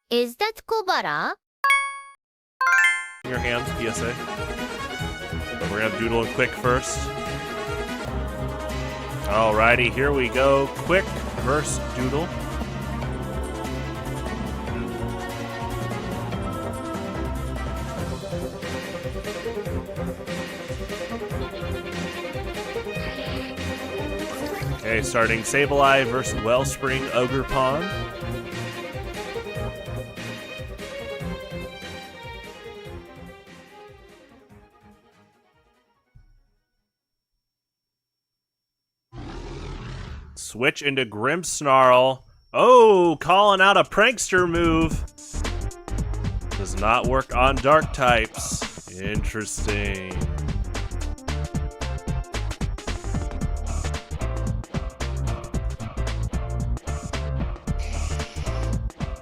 Is that Kobara? In your hands, PSA. But we're gonna doodle it quick first. Alrighty, here we go. Quick verse doodle. Okay, starting Sableye versus Wellspring Ogre Pond. Switch into Grimmsnarl. Oh, calling out a prankster move. Does not work on dark types. Interesting.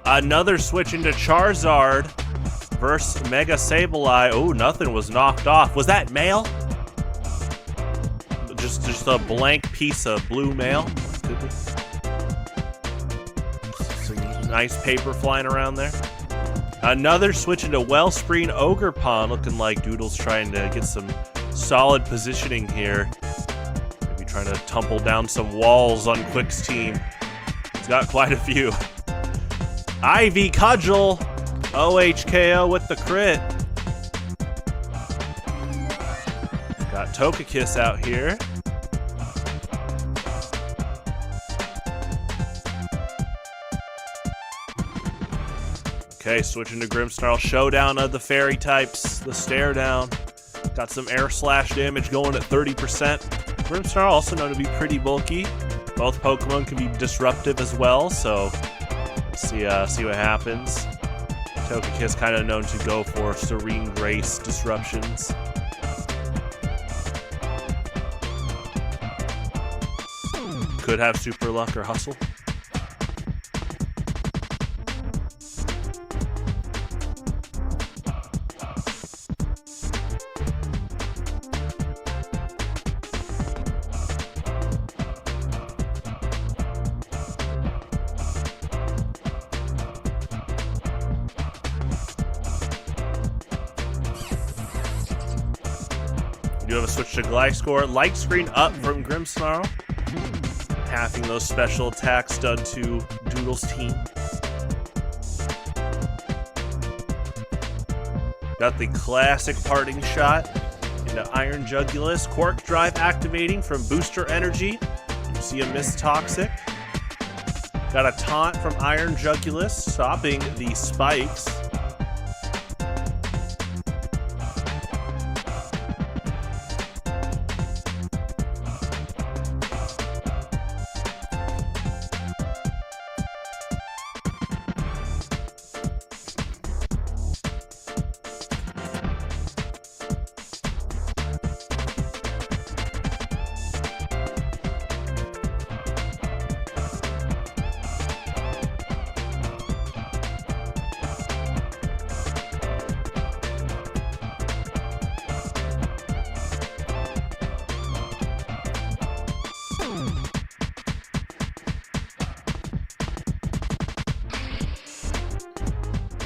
Another switch into Charizard versus Mega Sableye. Oh, nothing was knocked off. Was that mail? Just a blank piece of blue mail. Some nice paper flying around there. Another switch into Wellspring Ogre Pond, looking like Doodle's trying to get some solid positioning here. Maybe trying to tumble down some walls on Quick's team. He's got quite a few. Ivy Cudgel, OHKO with the crit. Got Togekiss out here. Okay, switching to Grimmsnarl. Showdown of the fairy types. The stare down. Got some air slash damage going at 30%. Grimmsnarl also known to be pretty bulky. Both Pokemon can be disruptive as well, so see what happens. Togekiss kind of known to go for Serene Grace disruptions. Could have Super Luck or Hustle. We do have a switch to Gliscor. Light screen up from Grimmsnarl. Halving those special attacks done to Doodle's team. Got the classic parting shot into Iron Jugulus. Quark Drive activating from Booster Energy. You see a Miss Toxic. Got a taunt from Iron Jugulus, stopping the spikes.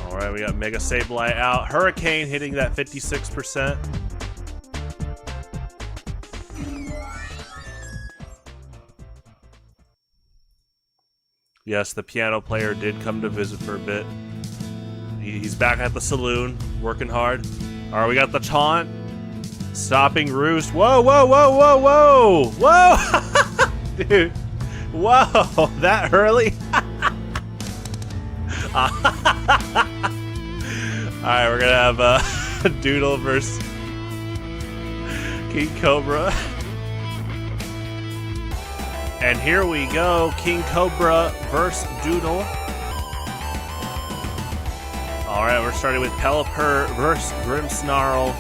Alright, we got Mega Sableye out. Hurricane hitting that 56%. Yes, the piano player did come to visit for a bit. He's back at the saloon, working hard. Alright, we got the taunt. Stopping Roost. Whoa, whoa, whoa, whoa, whoa! Whoa! Dude. Whoa, that early? Alright, we're gonna have Doodle versus King Cobra. And here we go, King Cobra versus Doodle. Alright, we're starting with Pelipper versus Grimmsnarl.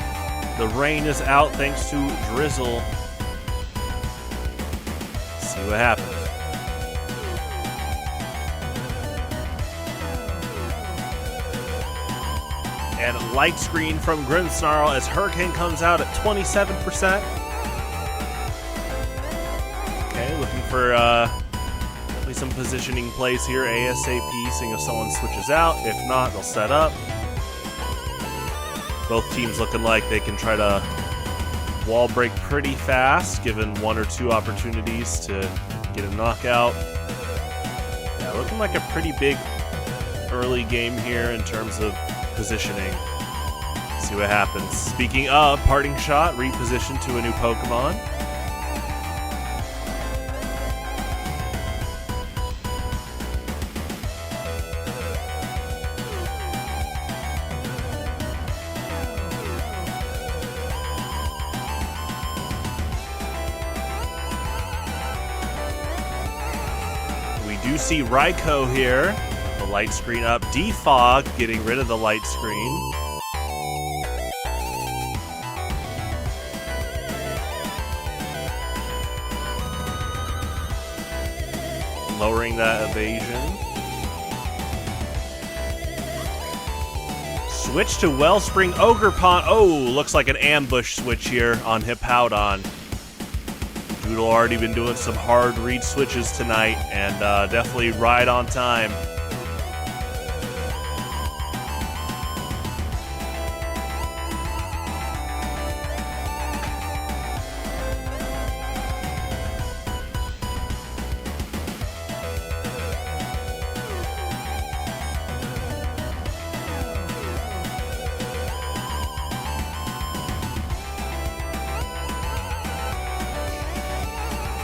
The rain is out thanks to Drizzle. Let's see what happens. And light screen from Grimmsnarl as Hurricane comes out at 27%. Okay, looking for at least some positioning plays here ASAP, seeing if someone switches out. If not, they'll set up. Both teams looking like they can try to wall break pretty fast, given 1 or 2 opportunities to get a knockout. Yeah, looking like a pretty big early game here in terms of positioning. See what happens. Speaking of, parting shot, reposition to a new Pokemon. We do see Raikou here. The light screen up. Defog getting rid of the light screen. Lowering that evasion. Switch to Wellspring Ogerpon. Oh, looks like an ambush switch here on Hippowdon. Doodle already been doing some hard read switches tonight, and definitely right on time.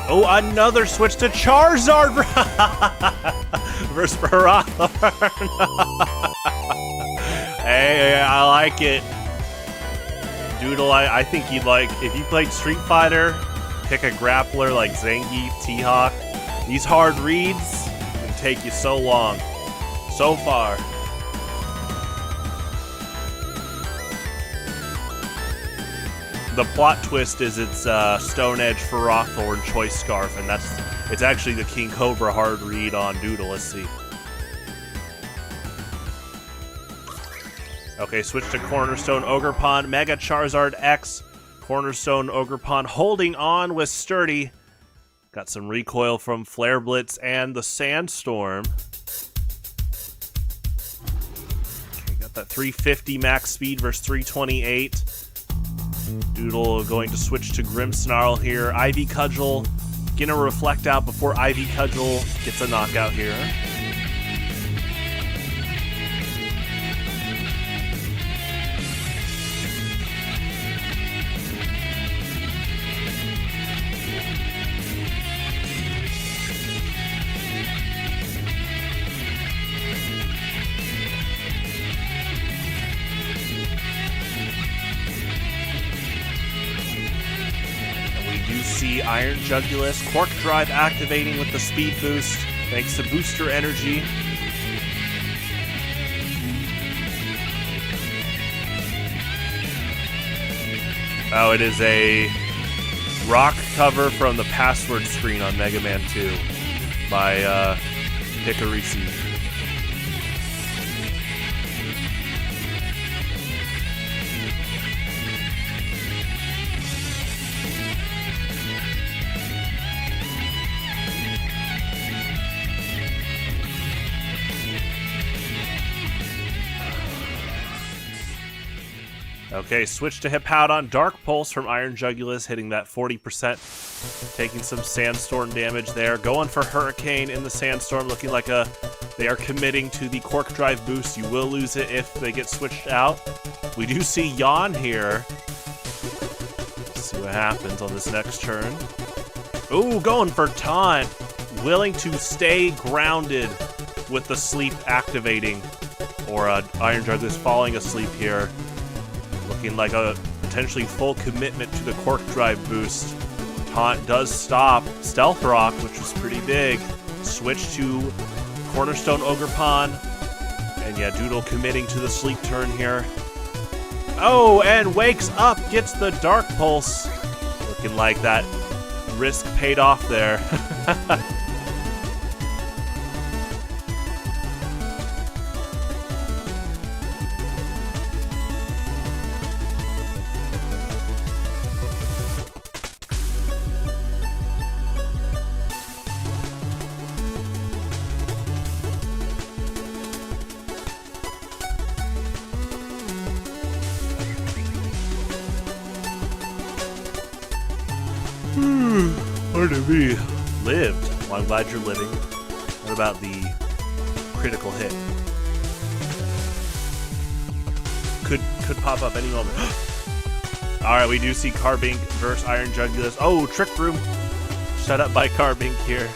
Oh, another switch to Charizard versus Barathorn. Hey, I like it. Doodle, I think you'd like, if you played Street Fighter, pick a grappler like Zangief, T-Hawk. These hard reads can take you so long, so far. The plot twist is it's Stone Edge Barathorn Choice Scarf, and it's actually the King Cobra hard read on Doodle. Let's see. Okay, switch to Cornerstone Ogerpon, Mega Charizard X, Cornerstone Ogerpon holding on with Sturdy. Got some recoil from Flare Blitz and the Sandstorm. Okay, got that 350 max speed versus 328. Doodle going to switch to Grimmsnarl here. Ivy Cudgel gonna reflect out before Ivy Cudgel gets a knockout here. See Iron Jugulus, Quark Drive activating with the speed boost, thanks to booster energy. Oh, it is a rock cover from the password screen on Mega Man 2 by Hikarishi. Okay, switch to Hippowdon. Dark Pulse from Iron Jugulus, hitting that 40%, taking some Sandstorm damage there. Going for Hurricane in the Sandstorm, looking like they are committing to the Quark Drive boost. You will lose it if they get switched out. We do see Yawn here. Let's see what happens on this next turn. Ooh, going for Taunt. Willing to stay grounded with the sleep activating. Or Iron Jugulus falling asleep here. Looking like a potentially full commitment to the Quark Drive boost. Taunt does stop. Stealth Rock, which was pretty big. Switch to Cornerstone Ogerpon. And yeah, Doodle committing to the sleep turn here. Oh, and wakes up, gets the Dark Pulse. Looking like that risk paid off there. Pardon me. Lived. Well, I'm glad you're living. What about the critical hit? Could pop up any moment. Alright, we do see Carbink versus Iron Jugulus. Oh, Trick Room. Shut up by Carbink here.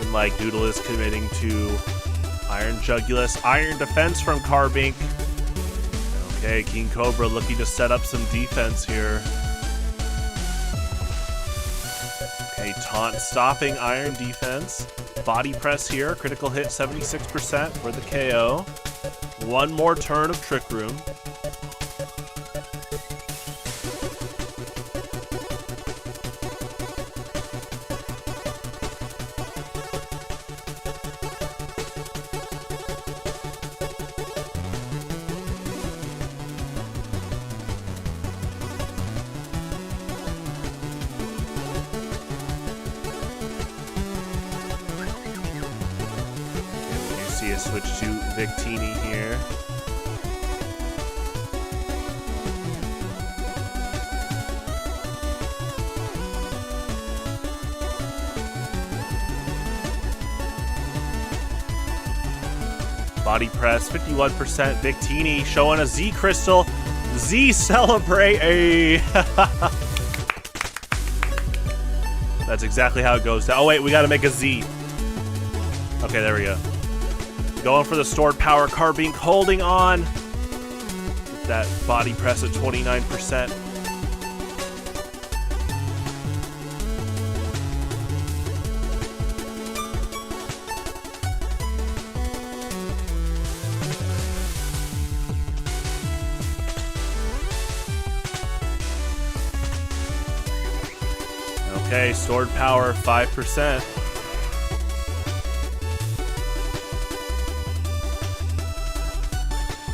And like Doodle is committing to Iron Jugulus. Iron Defense from Carbink. Okay, King Cobra looking to set up some defense here. Okay, Taunt stopping Iron Defense. Body Press here. Critical hit 76% for the KO. One more turn of Trick Room. See a switch to Victini here. Body press, 51%. Victini showing a Z crystal. Z celebrate. Hey. That's exactly how it goes down. Oh wait, we gotta make a Z. Okay, there we go. Going for the stored power. Carbink holding on. That body press at 29%. Okay, stored power 5%.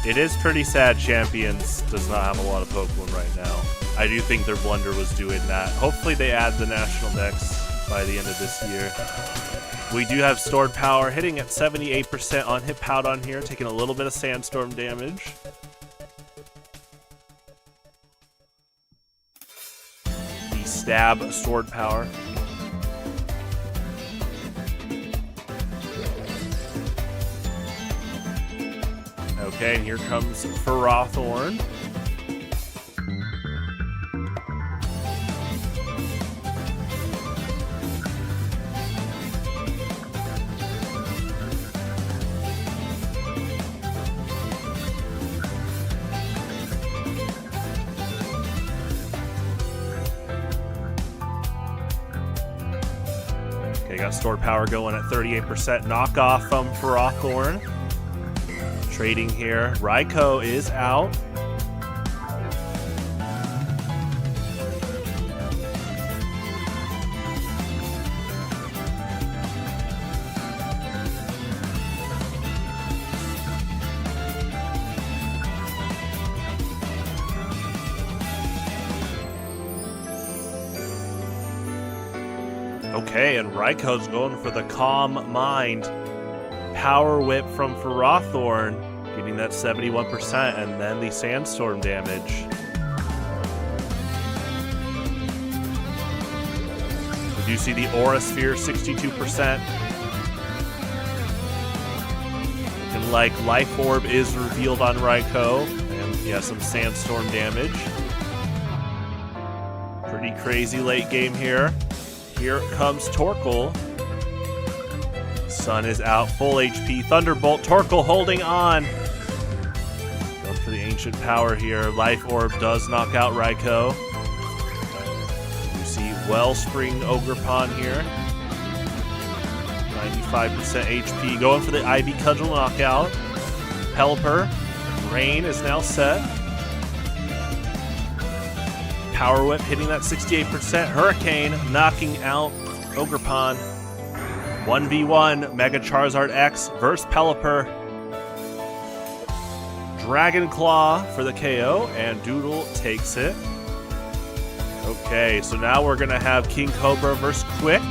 It is pretty sad Champions does not have a lot of Pokemon right now. I do think their blunder was doing that. Hopefully they add the National Dex by the end of this year. We do have stored power hitting at 78% on Hippowdon here, taking a little bit of Sandstorm damage. The stab stored power. Okay, and here comes Ferrothorn. Okay, got stored power going at 38%. Knockoff from Ferrothorn. Trading here. Raikou is out. Okay, and Raikou's going for the Calm Mind. Power Whip from Ferrothorn, getting that 71%, and then the Sandstorm damage. We do see the Aura Sphere, 62%. And like Life Orb is revealed on Raikou, and yeah, some Sandstorm damage. Pretty crazy late game here. Here comes Torkoal. Sun is out, full HP. Thunderbolt, Torkoal holding on. Going for the Ancient Power here. Life Orb does knock out Raikou. You see Wellspring Ogerpon here. 95% HP. Going for the Ivy Cudgel knockout. Pelipper. Rain is now set. Power Whip hitting that 68%. Hurricane knocking out Ogerpon. 1v1 Mega Charizard X versus Pelipper. Dragon Claw for the KO, and Doodle takes it. Okay, so now we're going to have King Cobra versus Quick.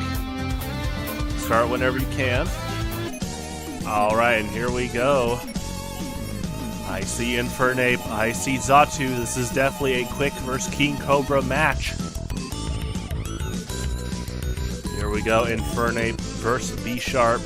Start whenever you can. Alright, and here we go. I see Infernape, I see Xatu. This is definitely a Quick versus King Cobra match. we go, Infernape versus B Sharp.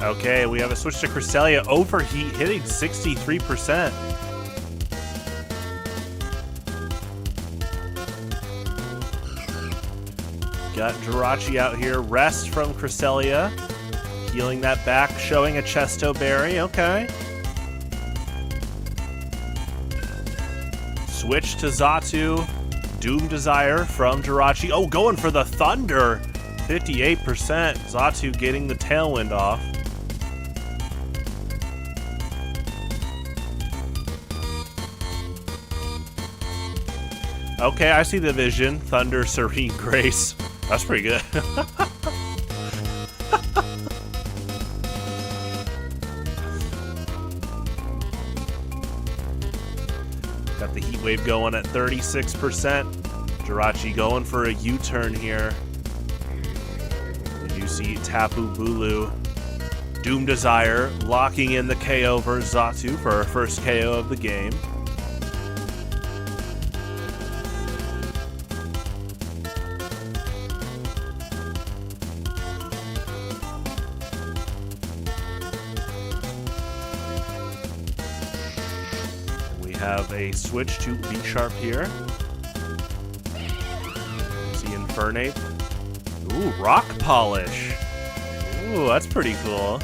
Okay, we have a switch to Cresselia. Overheat hitting 63%. Got Jirachi out here. Rest from Cresselia. Healing that back, showing a Chesto Berry. Okay. Switch to Xatu. Doom Desire from Jirachi. Oh, going for the Thunder. 58%. Xatu getting the Tailwind off. Okay, I see the vision. Thunder, Serene Grace. That's pretty good. Got the Heat Wave going at 36%. Jirachi going for a U-turn here. You see Tapu Bulu. Doom Desire locking in the KO versus Xatu for our first KO of the game. Have a switch to B Sharp here. See Infernape. Ooh, Rock Polish. Ooh, that's pretty cool.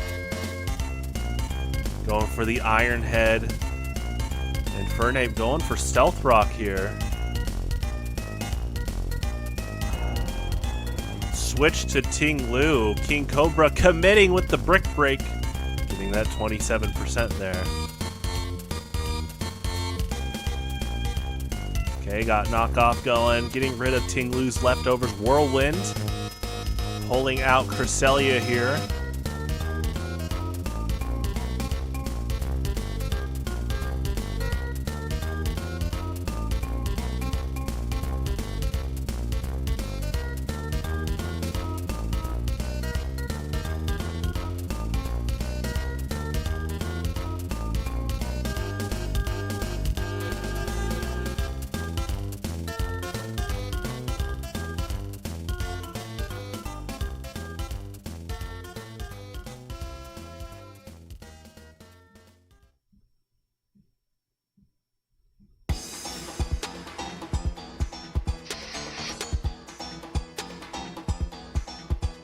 Going for the Iron Head. Infernape going for Stealth Rock here. Switch to Ting Lu. King Cobra committing with the Brick Break. Getting that 27% there. Okay, got knockoff going, getting rid of Ting Lu's leftovers. Whirlwind, pulling out Cresselia here.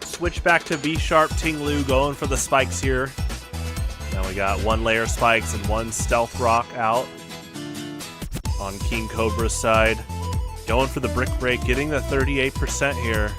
Switch back to B Sharp. Ting Lu going for the spikes here. Now we got one layer spikes and one Stealth Rock out on King Cobra's side. Going for the Brick Break, getting the 38% here.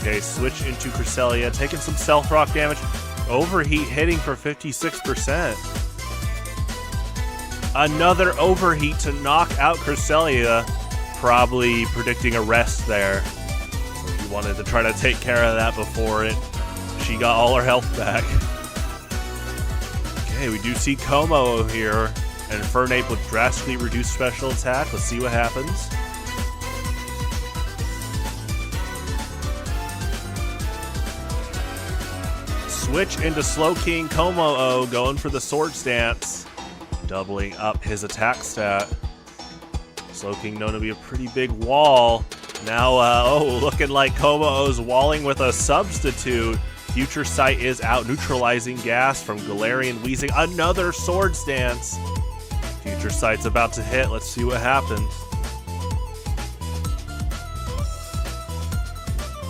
Okay, switch into Cresselia, taking some Stealth Rock damage. Overheat hitting for 56%. Another Overheat to knock out Cresselia. Probably predicting a rest there. So he wanted to try to take care of that before she got all her health back. Okay, we do see Como here. And Infernape with drastically reduced special attack. Let's see what happens. Switch into Slowking. Como going for the Swords Dance, doubling up his attack stat. Slowking known to be a pretty big wall. Now, looking like Como-O's walling with a substitute. Future Sight is out, neutralizing gas from Galarian Weezing. Another Swords Dance. Future Sight's about to hit. Let's see what happens.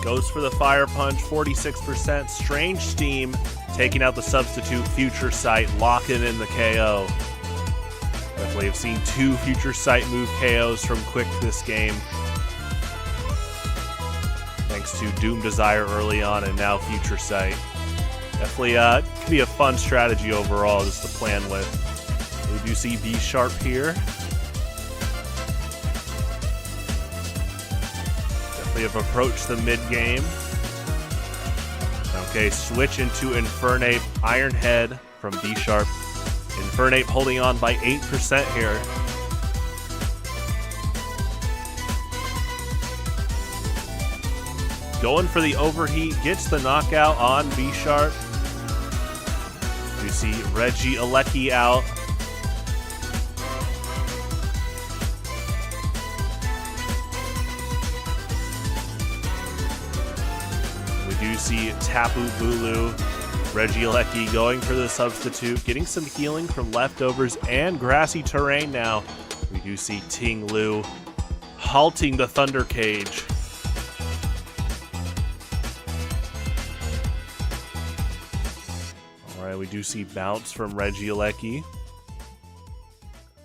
Goes for the Fire Punch, 46%. Strange Steam, taking out the substitute Future Sight, locking in the KO. Definitely have seen 2 Future Sight move KOs from Quick this game. Thanks to Doom Desire early on and now Future Sight. Definitely could be a fun strategy overall just to plan with. We do see B Sharp here. Definitely have approached the mid game. Okay, switch into Infernape, Iron Head from B Sharp. Infernape holding on by 8% here. Going for the overheat, gets the knockout on B Sharp. You see Reggie Alecki out. We do see Tapu Bulu. Reggie Alecki going for the substitute, getting some healing from leftovers and grassy terrain now. We do see Ting Lu halting the Thunder Cage. Alright, we do see bounce from Reggie Alecki.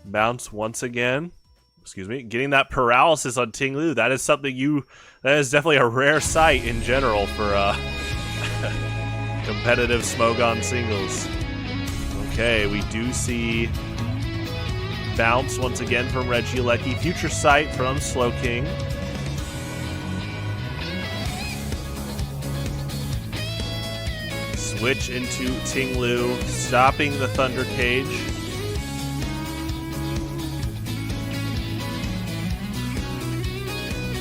Bounce once again. Excuse me, getting that paralysis on Ting Lu. That is something that is definitely a rare sight in general for competitive Smogon singles. Okay, we do see bounce once again from Reggie Alecki. Future Sight from Slowking. Switch into Ting Lu, stopping the Thunder Cage.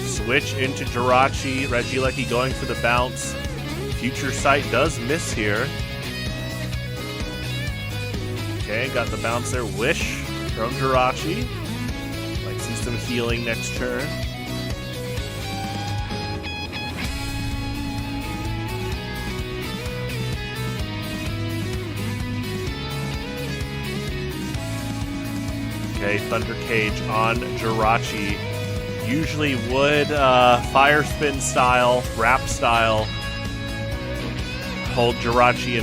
Switch into Jirachi. Reggie Alecki going for the bounce. Future Sight does miss here. Okay, got the bounce there. Wish from Jirachi. Might see some healing next turn. Okay, Thunder Cage on Jirachi. Usually would Fire Spin style, Wrap style, hold Jirachi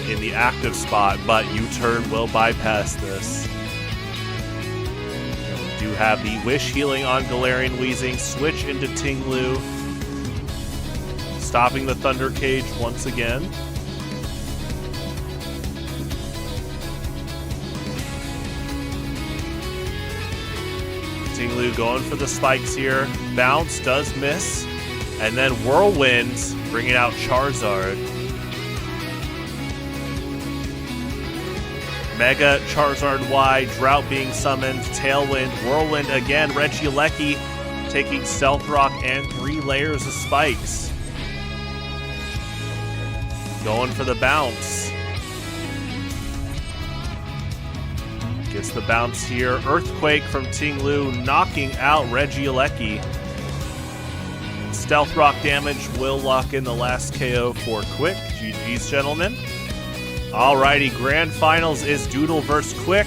in the active spot, but U-turn will bypass this. And we do have the Wish healing on Galarian Weezing. Switch into Ting Lu, stopping the Thunder Cage once again. Ting Lu going for the spikes here. Bounce does miss. And then Whirlwind bringing out Charizard. Mega Charizard Y, Drought being summoned, Tailwind, Whirlwind again, Reggie Alecki taking Stealth Rock and 3 layers of spikes. Going for the bounce. Gets the bounce here. Earthquake from Ting Lu, knocking out Reggie Alecki. Stealth Rock damage will lock in the last KO for Quick. GG's, gentlemen. Alrighty, Grand Finals is Doodle versus Quick.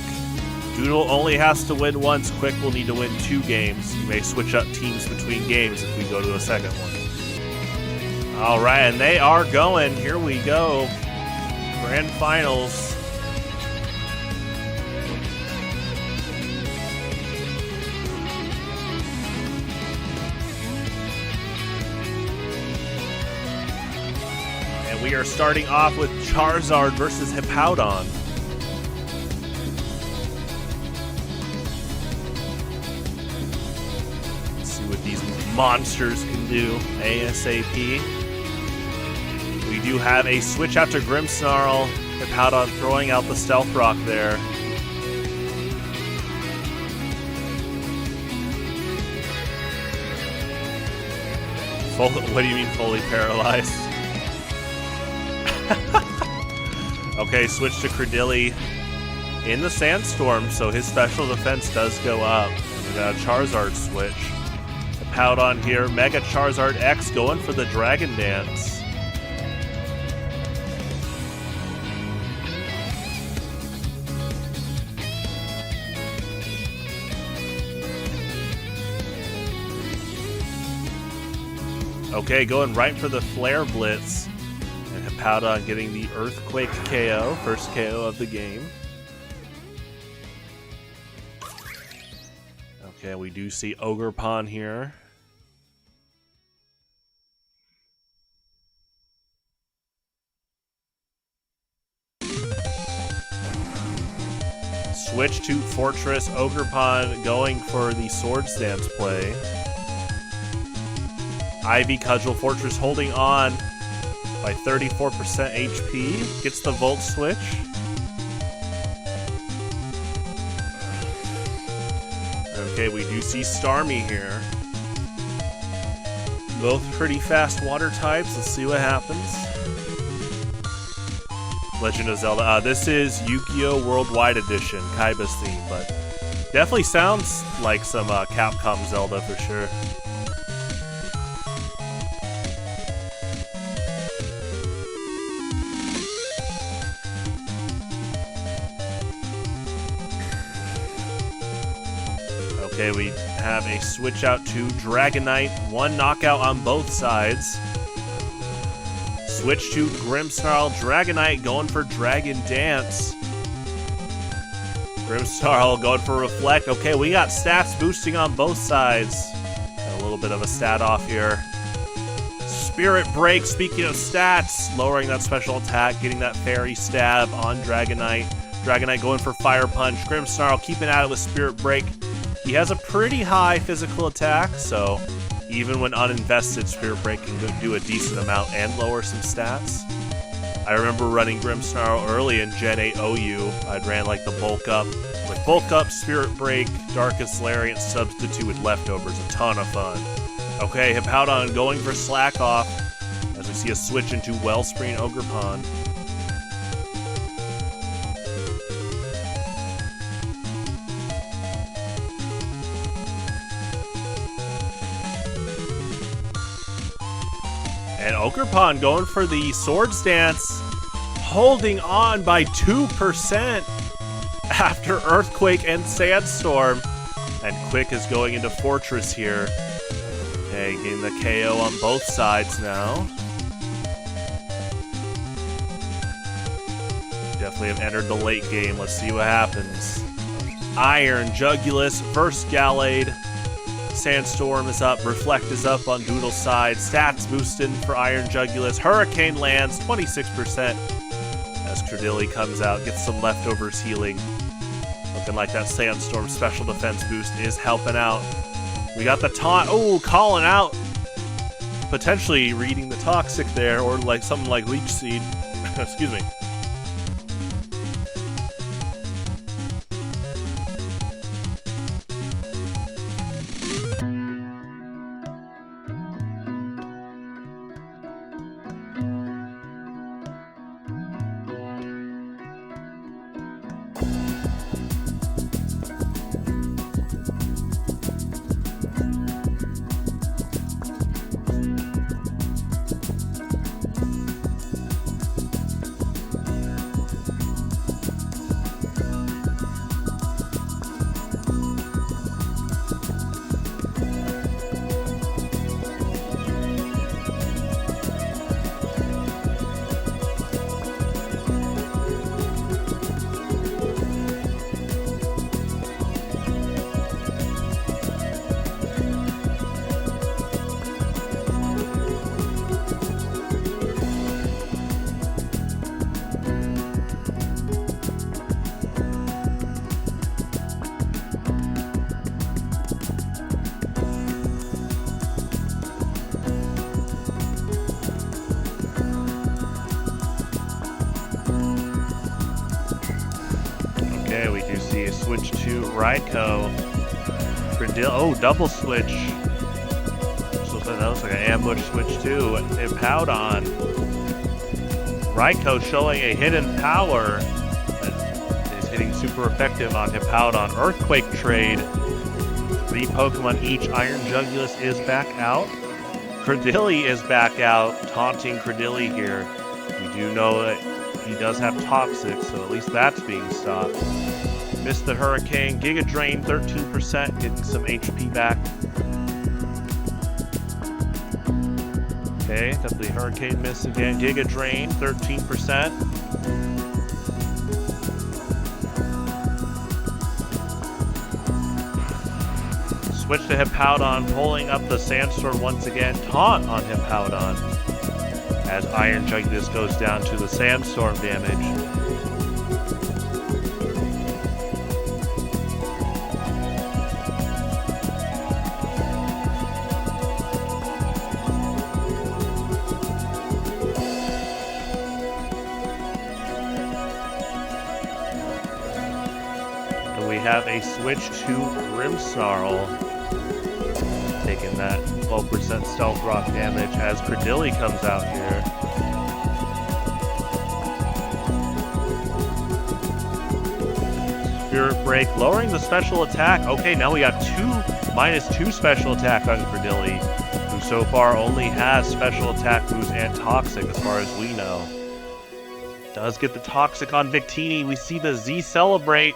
Doodle only has to win once. Quick will need to win 2 games. You may switch up teams between games if we go to a second one. Alright, and they are going. Here we go. Grand Finals. We are starting off with Charizard versus Hippowdon. Let's see what these monsters can do ASAP. We do have a switch out to Grimmsnarl. Hippowdon throwing out the Stealth Rock there. What do you mean fully paralyzed? Okay, switch to Credilli in the Sandstorm, so his special defense does go up. We got a Charizard switch. Hippowdon here, Mega Charizard X going for the Dragon Dance. Okay, going right for the Flare Blitz. And Hippowdon getting the Earthquake KO, first KO of the game. Okay, we do see Ogerpon here. Switch to Fortress, Ogerpon going for the Swords Dance play. Ivy Cudgel, Fortress holding on by 34% HP. Gets the Volt Switch. Okay, we do see Starmie here. Both pretty fast water types. Let's see what happens. Legend of Zelda. This is Yu-Gi-Oh! Worldwide Edition, Kaiba's theme, but definitely sounds like some Capcom Zelda for sure. Okay, we have a switch out to Dragonite. One knockout on both sides. Switch to Grimmsnarl. Dragonite going for Dragon Dance. Grimmsnarl going for Reflect. Okay, we got stats boosting on both sides. Got a little bit of a stat off here. Spirit Break, speaking of stats, lowering that special attack, getting that Fairy Stab on Dragonite. Dragonite going for Fire Punch. Grimmsnarl keeping at it with Spirit Break. He has a pretty high physical attack, so even when uninvested, Spirit Break can do a decent amount and lower some stats. I remember running Grimmsnarl early in Gen 8 OU. I'd ran like the Bulk Up. With Bulk Up, Spirit Break, Darkest Lariat, Substitute with Leftovers. A ton of fun. Okay, Hippowdon going for Slack Off as we see a switch into Wellspring Ogerpon. And Ogerpon going for the Swords Dance, holding on by 2% after Earthquake and Sandstorm. And Quick is going into Fortress here. Okay, getting the KO on both sides now. Definitely have entered the late game. Let's see what happens. Iron Jugulus versus Gallade. Sandstorm is up, Reflect is up on Doodle's side, stats boosted for Iron Jugulus, Hurricane lands 26% as Credilli comes out, gets some leftovers healing. Looking like that Sandstorm special defense boost is helping out. We got the taunt, oh, calling out, potentially reading the Toxic there, or like something like Leech Seed, excuse me. Okay, we do see a switch to Raikou. Oh, double switch. So that was like an ambush switch too. Hippowdon. Raikou showing a hidden power that is hitting super effective on Hippowdon. Earthquake trade. 3 Pokemon each. Iron Jugulus is back out. Credilli is back out, taunting Credilli here. We do know that he does have Toxic, so at least that's being stopped. Missed the Hurricane. Giga Drain, 13%, getting some HP back. Okay, got the Hurricane Miss again. Giga Drain, 13%. Switch to Hippowdon, pulling up the Sandstorm once again. Taunt on Hippowdon as Iron Justice goes down to the Sandstorm damage. And we have a switch to Grimmsnarl, taking that 12% Stealth Rock damage as Credilli comes out here. Spirit Break, lowering the special attack. Okay, now we got -2 special attack on Credilli, who so far only has special attack boost and Toxic as far as we know. Does get the Toxic on Victini. We see the Z Celebrate.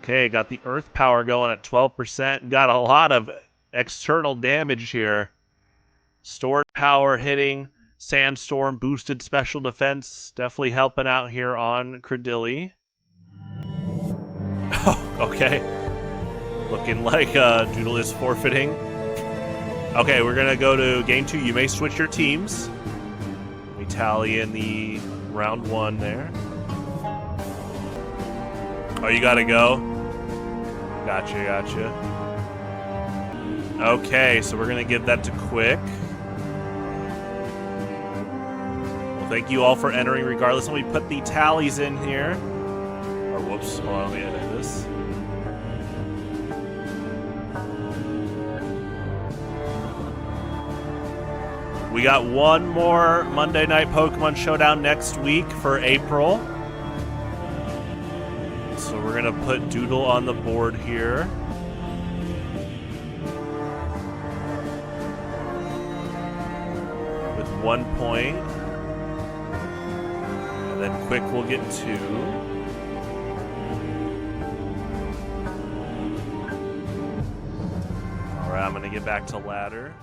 Okay, got the Earth Power going at 12%. Got a lot of external damage here. Stored Power hitting. Sandstorm, boosted special defense. Definitely helping out here on Credilli. Oh, okay. Looking like Doodle is forfeiting. Okay, we're going to go to Game 2. You may switch your teams. We tally in the round 1 there. Oh, you got to go? Gotcha. Okay, so we're going to give that to Quick. Well, thank you all for entering regardless. Let me put the tallies in here. Or whoops, hold on, let me edit this. We got one more Monday Night Pokemon Showdown next week for April. So we're going to put Doodle on the board here. With 1 point. And then Quick will get 2. Alright, I'm going to get back to ladder.